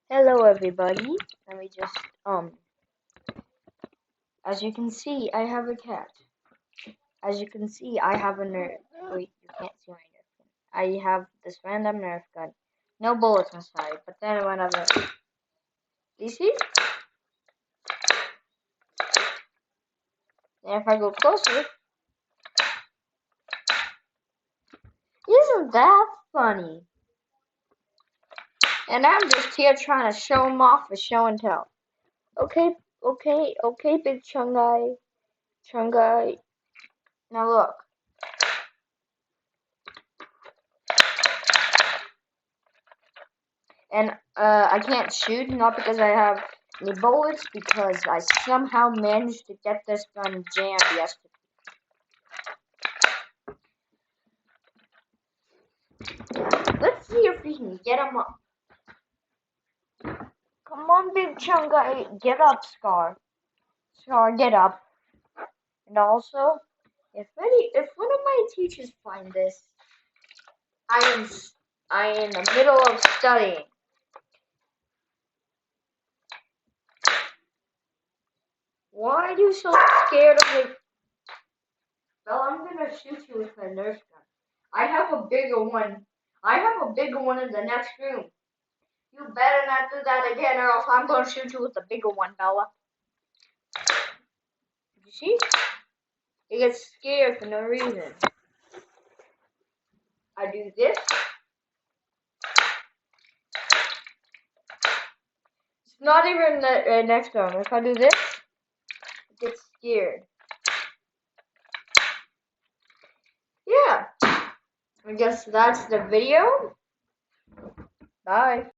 Hello everybody. Let me just as you can see I have a cat. As you can see I have a Nerf. Wait, you can't see my Nerf gun. I have this random Nerf gun. No bullets inside, but then whenever you see? And if I go closer, isn't that funny? And I'm just here trying to show him off with show and tell. Okay, big Chung guy. Now look. And I can't shoot, not because I have any bullets, because I somehow managed to get this gun jammed yesterday. Let's see if we can get him up. Come on, big chunk guy. Get up, Scar. Scar, get up. And also, if one of my teachers find this, I am in the middle of studying. Why are you so scared of it? Well, I'm gonna shoot you with my Nerf gun. I have a bigger one. I have a bigger one in the next room. You better not do that again, or else I'm gonna shoot you with the bigger one, Bella. You see? He gets scared for no reason. I do this. It's not even the next round. If I do this, it gets scared. Yeah. I guess that's the video. Bye.